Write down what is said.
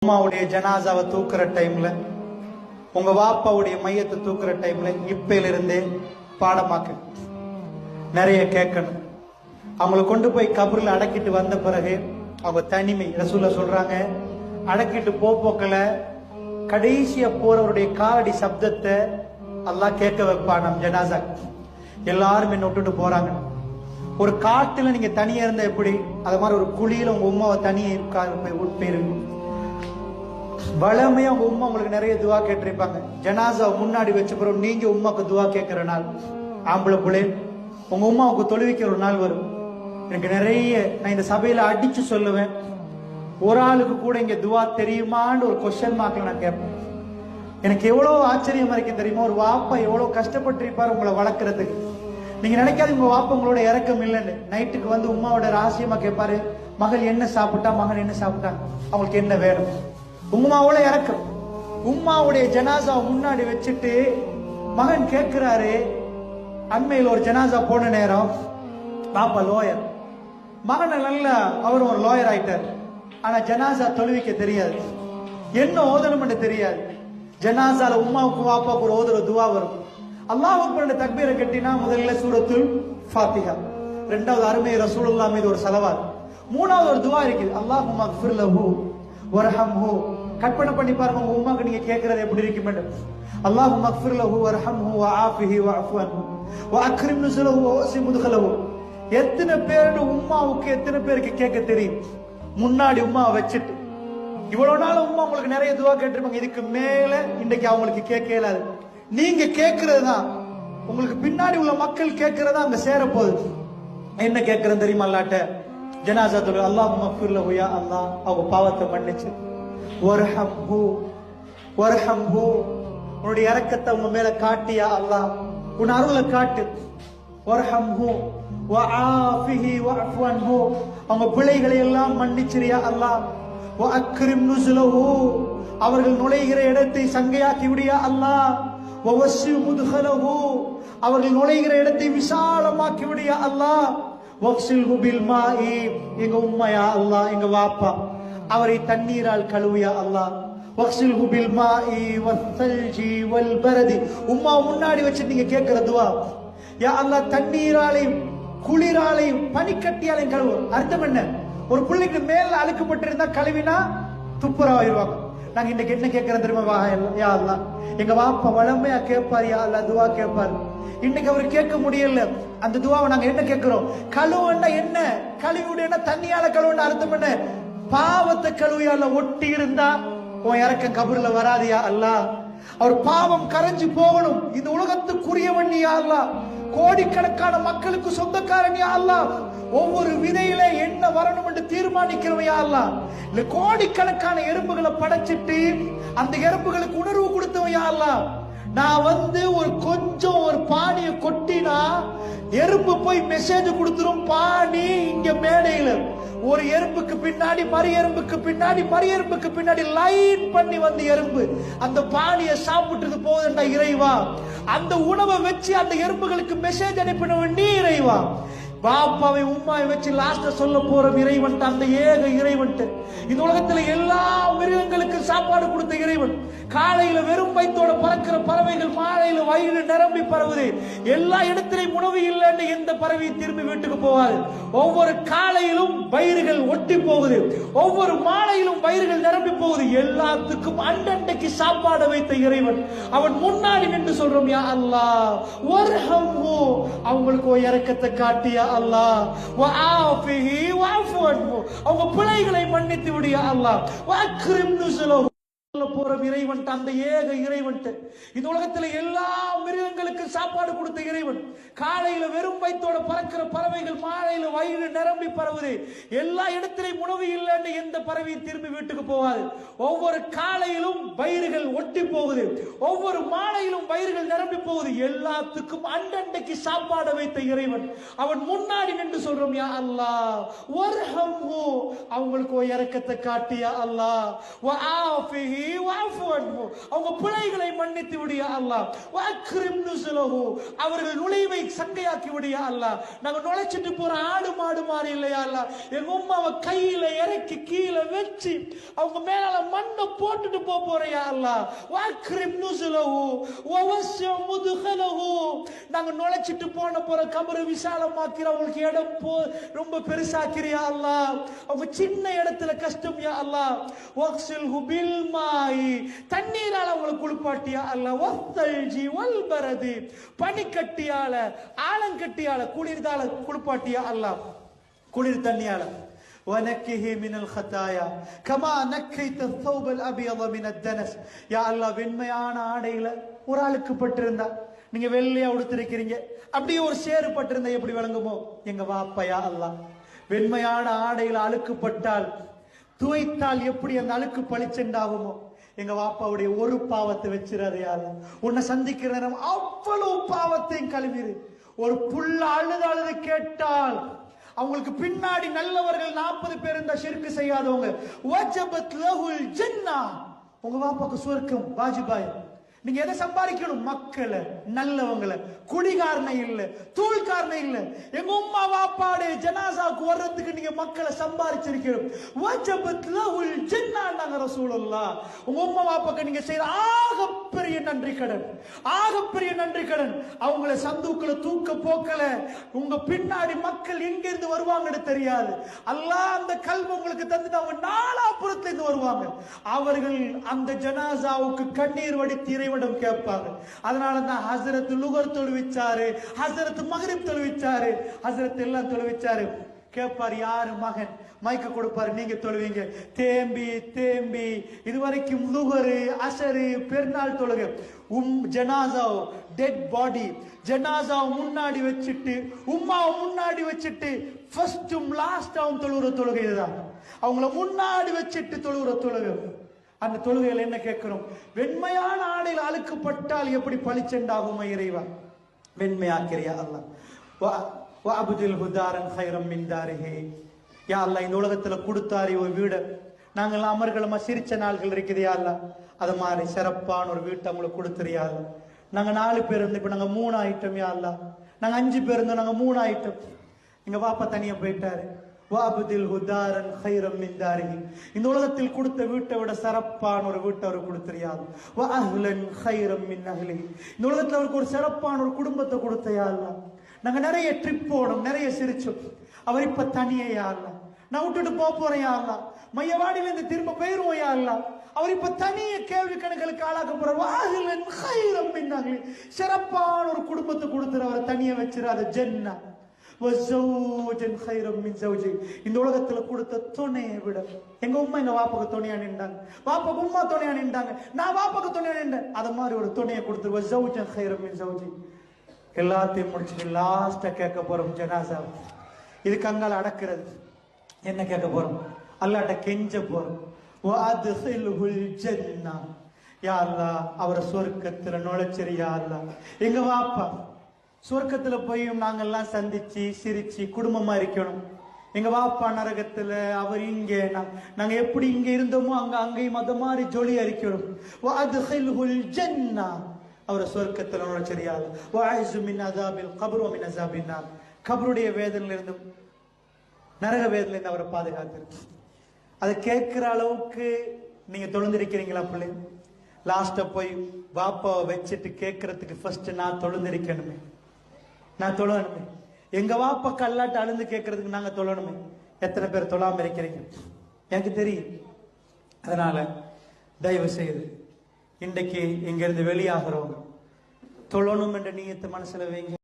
அம்மாவுடைய ஜனாசாவை தூக்குற டைம்ல, உங்க வாப்பாவுடைய மையத்தை தூக்குற டைம்ல இப்பையில இருந்தே பாடமாக்க நிறைய கேட்கணும். அவங்களை கொண்டு போய் கபரில் அடக்கிட்டு வந்த பிறகு அவங்க தனிமை ரசூலுல்லாஹ் சொல்றாங்க, அடக்கிட்டு போக்கல கடைசியா போறவருடைய காலடி சப்தத்தை அல்லாஹ் கேட்க வைப்பான். நம் ஜனாசா எல்லாரும் என்ன விட்டுட்டு போறாங்க. ஒரு காட்டுல நீங்க தனியா இருந்தா எப்படி, அது மாதிரி ஒரு குழியில உங்க உமாவை தனியே போயிருங்க. வளமையா உங்க உமா உங்களுக்கு நிறைய துவா கேட்டிருப்பாங்க. ஜனாசா முன்னாடி வச்ச பிறகு நீங்க உமாக்கு துவா கேட்கிற நாள், ஆம்பளை புள்ளே உங்க உமாவுக்கு தொழுவிக்கிற ஒரு நாள் வரும். எனக்கு நிறைய நான் இந்த சபையில அடிச்சு சொல்லுவேன், ஒரு ஆளுக்கு கூட இங்க துவா தெரியுமான்னு ஒரு கொஸ்டின் மார்க்ல நான் கேட்பேன். எனக்கு எவ்வளவு ஆச்சரியமா இருக்கு தெரியுமா, ஒரு வாப்பா எவ்வளவு கஷ்டப்பட்டு இருப்பாரு உங்களை வளர்க்கறதுக்கு. நீங்க நினைக்காது உங்க வாப்பா உங்களோட இறக்கம் இல்லைன்னு. நைட்டுக்கு வந்து உமாவோட ரகசியமா கேட்பாரு, மகள் என்ன சாப்பிட்டா, மகன் என்ன சாப்பிட்டா, அவங்களுக்கு என்ன வேணும். உம்மாவோட இறக்கம். உம்மாவுடைய ஜனாசா முன்னாடி வச்சுட்டு மகன் கேட்கிறாரு. அண்மையில் ஒரு ஜனாசா போன நேரம் பாப்பா லோயர், மகன் நல்லா அவர் ஒரு லோயர் ஆயிட்டார். ஆனா ஜனாசா தொழுவிக்க தெரியாது, என்ன ஓதணும்னு தெரியாது. ஜனாசால உம்மாவுக்கு வாப்பாவுக்கு ஒரு ஓதுற துவா வரும். அல்லாஹ் அக்பர் தக்பீரை கட்டினா முதல்ல சூரத்துல் ஃபாத்திஹா, இரண்டாவது அருமை ரசூலுல்லாஹ் மீது ஒரு ஸலவாத், மூணாவது ஒரு துவா இருக்குது, அல்லாஹும்ம அக்ஃபிர் லஹு வர்ஹம்ஹு. கற்பனை பண்ணி பாருங்க உங்க உம்மாக்கு நீங்க கேட்கறது எப்படி இருக்கும். அல்லாஹும்ம அக்ஃபிர் லஹு வர்ஹம்ஹு வஆஃபிஹி வஅஃபு அன்ஹு வஅக்ரிம் நுஸுலஹு வவஸி முத்கலஹு. எத்தனை பேருக்கு உம்மாவுக்கு எத்தனை பேருக்கு கேட்க தெரியும். முன்னாடி உம்மாவை வச்சுட்டு இவ்வளவு நாள் உம்மா உங்களுக்கு நிறைய துவா கேட்டிருப்பாங்க. இதுக்கு மேல இன்னைக்கு அவங்களுக்கு கேட்க இயலாது. நீங்க கேட்கறது தான் உங்களுக்கு பின்னாடி உள்ள மக்கள் கேட்கறதா அங்க சேர போகுது. என்ன கேட்கறது தெரியுமா அல்லாட்ட, ஜனாசா தொழு அல்லாஹும்ம அக்ஃபிர் லஹு யா அல்லாஹ், அவங்க பாவத்தை மன்னிச்சு, வர்ஹம்ஹு வர்ஹம்ஹு, உன்னுடைய இரக்கத்தை உங்க மேல காட்டியா அல்லாஹ், உன் அருளை காட்டு. வர்ஹம்ஹு வஆஃபிஹி வஅஃபு அன்ஹு, அவங்க பிழைகளை எல்லாம் மன்னிச்சிரியா அல்லாஹ். வஅக்ரிம் நுஸுலஹு, அவர்கள் நுழைகிற இடத்தை சங்கையாக்கி விடியா அல்லாஹ். வவஸ்ஸி முத்கலஹு, அவர்கள் நுழைகிற இடத்தை விசாலமாக்கி விடியா அல்லாஹ். வக்ஸில்ஹு பில் மாஇ, எங்க உம்மையா அல்லாஹ், எங்க வாப்பா அவரை தண்ணீரால் கழுவியா அல்லாஹ். வக்ஸில்ஹு பில் மாஇ வஸ்ஸல்ஜி வல் பரதி, உம்மா முன்னாடி வச்சு நீங்க கேட்கிற துவா, யா அல்லாஹ் தண்ணீராலையும் குளிராலையும் பனிக்கட்டியாலையும் கழுவு. அர்த்தம் என்ன, ஒரு பிள்ளைக்கு மேல அழுக்கப்பட்டிருந்தா கழுவினா துப்புரவாயிருவாங்க. நாங்க இன்னைக்கு என்ன கேட்கறது தெரியுமா, யா அல்லாஹ் எங்க வாப்பா வளமையா கேட்பாரு, யா அல்லாஹ் துவா கேட்பாரு. இன்னைக்கு அவர் கேட்க முடியல. அந்த துவாவை நாங்க என்ன கேட்கிறோம், கழுவுன்னா என்ன, கழுவினா தண்ணியால கழுவுன்னு அர்த்தம் என்ன, பாவத்தை கழுவியால ஒட்டி இருந்தா உன் இறக்கம் கபூர்ல வராதியா அல்லாஹ். அவர் பாவம் கரைஞ்சு போகணும். இந்த உலகத்துக்குரியவன் யா அல்லாஹ், கோடிக்கணக்கான மக்களுக்கு சொந்தக்காரன் யா அல்லாஹ். ஒவ்வொரு விதையில என்ன வரணும் என்று தீர்மானிக்கிறவன் யா அல்லாஹ். இல்ல கோடிக்கணக்கான எறும்புகளை படைச்சிட்டு அந்த எறும்புகளுக்கு உணர்வு கொடுத்தவன் யா அல்லாஹ். நான் வந்து ஒரு கொஞ்சம் ஒரு பானியை கொட்டினா எறும்பு போய் மெசேஜ் கொடுத்துரும், பானி இங்க மேடையில ஒரு எறும்புக்கு பின்னாடி மறு எறும்புக்கு பின்னாடி மறு எறும்புக்கு பின்னாடி லைன் பண்ணி வந்து எறும்பு அந்த பானியை சாப்பிட்டு போகுதுண்டா இறைவா. அந்த உணவை வச்சு அந்த எறும்புகளுக்கு மெசேஜ் அனுப்பினவன் நீ இறைவா. பாப்பாவை உம்மாவை வச்சு லாஸ்ட சொல்ல போற இறைவன் அந்த ஏக இறைவன். இந்த உலகத்துல எல்லா மிருகங்களுக்கு சாப்பாடு கொடுத்த இறைவன். காலையில வெறும் வயிற்றோட பறக்கிற பறவைகள் மாலையில வயிறு நிரம்பி பரவுது. எல்லா இடத்திலையும் உணவு இல்லைன்னு எந்த பறவையும் திரும்பி வீட்டுக்கு போவாது. ஒவ்வொரு காலையிலும் வயிறுகள் ஒட்டி போகுது, ஒவ்வொரு மாலையிலும் வயிறுகள் நிரம்பி போகுது. எல்லாத்துக்கும் அண்டண்டைக்கு சாப்பாடு வைத்த இறைவன். அவன் முன்னாடி நின்று சொல்றோம், யா அல்லாஹ் வர்ஹம்ஹு, அவங்களுக்கு ஒரு இரக்கத்தை காட்டியா அல்லாஹ். வஆஃபிஹி வஅஃபு அன்ஹு, அவங்க பிழைகளை மன்னித்து விடியா அல்லாஹ். வஅக்ரிம் நுஸுலஹு, போற இறைவன் அந்த ஏக இறைவன். இந்த உலகத்துல எல்லா மிருகங்களுக்கு சாப்பாடு கொடுத்த இறைவன். காலையில வெறும் வயிற்றோட பறக்கிற பறவைகள் மாலையில வயிறு நிரம்பி பரவுது. எல்லா இடத்திலையும் உணவு இல்லைன்னு எந்த பறவையும் திரும்பி வீட்டுக்கு போவாது. ஒவ்வொரு காலையிலும் வயிறுகள் ஒட்டி போகுது, ஒவ்வொரு மாலையிலும் வயிறுகள் நிரம்பி போகுது. எல்லாத்துக்கும் அண்டண்டைக்கு சாப்பாடு வைத்த இறைவன். அவன் முன்னாடி நின்று சொல்றோம், யா அல்லாஹ் வர்ஹம்ஹு, அவங்களுக்கு ஒரு இரக்கத்தை காட்டியா அல்லாஹ். வஆஃபிஹி வஅஃபு அன்ஹு, அவங்க பிழைகளை மன்னித்து விடு யா அல்லாஹ். வஅக்ரிம் நுஸுலஹு, அவர்கள் நுழைவை சங்கையாக்கி விடு யா அல்லாஹ். நாங்க நுழைச்சிட்டு போற ஆடு மாடு மாதிரி இல்லையா அல்லாஹ், எங்க உம்மாவை கையில இறக்கி கீழே வச்சு அவங்க மேல மண்ணை போட்டுட்டு போற யா அல்லாஹ். வஅக்ரிம் நுஸுலஹு வவஸ்ஸி முத்கலஹு, நாங்க நுழைச்சிட்டு போற கபரை விசாலமாக்கிற, அவங்களுக்கு இடம் ரொம்ப பெருசாக்கிறியா அல்லாஹ். அவங்க சின்ன இடத்துல கஷ்டம் யா அல்லாஹ். வக்ஸில்ஹு பில் மாயி, தண்ணீரால அவங்களை குளிப்பாட்டியா அல்லாஹ். வஸ்தல்ஜி வல் பரதி, பனிக்கட்டியால ஆலங்கட்டியால குளிர்தால குளிப்பாட்டியா அல்லாஹ், குளிர் தண்ணியால. வனக்கிஹி மினல் ஹதாயா கமா நக்கைத ثوبல் அபியத மினத் தனஸ், யா அல்லாஹ் வெண்மையான ஆடையில ஒரு ஆளுக்கு பட்டிருந்தா, நீங்க வெள்ளையா உடுத்திருக்கிறீங்க, அப்படியே ஒரு சேறு பட்டிருந்தா எப்படி விளங்குமோ? எங்க வாப்பா யா அல்லாஹ் வெண்மையான ஆடையில அழுக்குப்பட்டால், துவைத்தால் எப்படி அந்த அழுக்கு பளிச்செண்டாகுமோ, எங்க வாப்பாவுடைய ஒரு பாவத்தை வச்சிடாது யா அல்லாஹ். உன்னை சந்திக்கிற நேரம் அவ்வளவு பாவத்தையும் கழுவிரு. ஒரு புள்ள அழுது கேட்டால், அவங்களுக்கு பின்னாடி நல்லவர்கள் 40 பேர் இருந்தா ஷிர்க் செய்யாதவங்க, வஜபத் லஹுல் ஜன்னah, உங்க வாப்பாக்கு சொர்க்கம் வாஜிபாய். நீங்க எதை சம்பாதிக்கணும்? மக்களை, நல்லவங்களை, குடிகாரனை இல்ல, தூள்காரனை இல்ல. எங்க உம்மா வாப்பாடு ஜனாசாவுக்கு வர்றதுக்கு நீங்க மக்களை சம்பாதிச்சிருக்கணும். வஜபத் லஹுல் ஜன்னah ரசூலுல்லாஹ். உங்க உம்மா வாப்பாக்கு நீங்க செய்யற ஆகப்பெரிய நன்றி கடன், ஆகப்பெரிய நன்றி கடன். அவங்கள சந்தூக்களை தூக்க போக்கல, உங்க பின்னாடி மக்கள் எங்க இருந்து வருவாங்கன்னு தெரியாது. அல்லாஹ் அந்த கல்வி உங்களுக்கு தந்துட்டு அவங்க நாலாபுரத்துல இருந்து வருவாங்க. அவர்கள் அந்த ஜனாசாவுக்கு கண்ணீர் வடித்து இறைவனிடம் கேட்பாங்க. அதனாலதான் ஹசரத் லுகர் தொழுவிச்சாரு, ஹசரத் மகரிப் தொழுவிச்சாரு, ஹசரத் எல்லாம் தொழுவிச்சாரு. கேட்பாரு, யாரு மகன் மைக்க கொடுப்பாரு, நீங்க தொழுவீங்க. தேம்பி தேம்பி இதுவரைக்கும் லுகரு அசரு பெருநாள் தொழுக, ஜனாசா டெட் பாடி ஜனாசாவை முன்னாடி வச்சுட்டு, உம்மாவை முன்னாடி வச்சுட்டு ஃபர்ஸ்டும் லாஸ்டாவும் தொழுகிற தொழுகை இதுதான். அவங்கள முன்னாடி வச்சுட்டு தொழுகிற தொழுகை. அந்த தொழுகையில் என்ன கேட்கிறோம்? வெண்மையான ஆடையில் அழுக்கப்பட்டால் எப்படி பளிச்செண்டாகுமா இறைவா, வெண்மையாக்கிறியா அல்லாஹ். வஅப்தில் ஹுதாரன் கைரம் மின் தாரிஹி, யா அல்லாஹ் இந்த உலகத்துல கொடுத்தாரி ஒரு வீடு, நாங்கள் அமர்களமா சிரிச்ச நாள்கள் இருக்குது யா அல்லாஹ், அது மாதிரி சிறப்பான ஒரு வீட்டை அவங்களுக்கு கொடுத்துறியா அல்லாஹ். நாங்க 4 பேர் இருந்து இப்ப நாங்க 3 ஆயிட்டோம் யா அல்லாஹ். நாங்க 5 பேர் இருந்தோம், நாங்க 3 ஆயிட்டோம். எங்க பாப்பா தனியா போயிட்டாரு. வஅப்தில் ஹுதாரன் கைரம் மின் தாரிஹி, இந்த உலகத்தில் கொடுத்த வீட்டை விட சிறப்பான ஒரு வீட்டை அவர் கொடுத்துறியா. வஅஹ்லன் கைரம் மின் அஹ்லிஹி, இந்த உலகத்துல அவருக்கு ஒரு சிறப்பான ஒரு குடும்பத்தை கொடுத்தையா அல்லாஹ். நாங்க நிறைய ட்ரிப் போனோம், நிறைய சிரிச்சோம். அவர் இப்ப தனியா அல்லாஹ், நான் விட்டுட்டு போறேன் யா அல்லாஹ், மையவாடியில இருந்து திரும்ப போயிருவோம் யா அல்லாஹ். அவர் இப்ப தனிய கேள்வி கணக்குகளுக்கு ஆளாக்க போறார். வஅஹ்லன் கைரம் மின் அஹ்லிஹி, சிறப்பான ஒரு குடும்பத்தை கொடுத்துற, அவரை தனியா வச்சிடாத. ஜன்னா வஸௌஜன் கைரம் மின் ஸௌஜி, இந்த உலகத்துல கொடுத்த துணையை விட. எங்க உம்மா எங்க வாப்பாக்கு துணையா நின்றாங்க, வாப்பாக்கு உம்மா துணையா நின்றாங்க, நான் வாப்பாக்கு துணையா நின்றேன். அது மாதிரி ஒரு துணையை கொடுத்து வஸௌஜன் கைரம் மின் ஸௌஜி. எல்லாத்தையும் முடிச்சுட்டு லாஸ்டா கேட்க போறோம் ஜனாசா. இதுக்கு அங்கால அடக்கிறது என்ன கேட்க போறோம்? அல்லாஹ்ட்ட கெஞ்ச போறோம். வஅத்ஹில்ஹுல் ஜன்னah, யா அல்லாஹ் அவரை சொர்க்கத்துல நுழைச்சிரு யா அல்லாஹ். எங்க வாப்பா சொர்க்கத்துல போயும் நாங்கெல்லாம் சந்திச்சு சிரிச்சு குடும்பமா இருக்கணும். எங்க வாப்பா நரகத்துல, அவர் இங்க, நாங்க எப்படி இங்க இருந்தோமோ அங்கேயும் அது மாதிரி ஜொலியா இருக்கணும். வஅத்ஹில்ஹுல் ஜன்னah, அவரை சொர்க்கத்துல நுழைச்சிரு யா அல்லாஹ். வஅஇஸு மின் அஸாபில் கப்ர் வ மின் அஸாபின் நார், கபருடைய வேதனையில இருந்து, நரக வேதனையில இருந்து அவரை பாதுகாத்து. அதை கேட்கிற அளவுக்கு நீங்க தொழுந்திருக்கிறீங்களா பிள்ளை? லாஸ்ட போய் பாப்பாவை வச்சுட்டு கேட்கறதுக்கு ஃபர்ஸ்ட் நான் தொழுந்திருக்கணுமே, நான் தொழணுமே. எங்க வாப்பா கல்லாட்டு அழுந்து கேட்கறதுக்கு நாங்க தொழணுமே. எத்தனை பேர் தொழாம இருக்கிறீங்க எனக்கு தெரியும். அதனால தயவு செய்து இன்றைக்கு இங்க இருந்து வெளியாகிறவங்க தொழணும் என்ற நீயத்தை மனசுல வைங்க.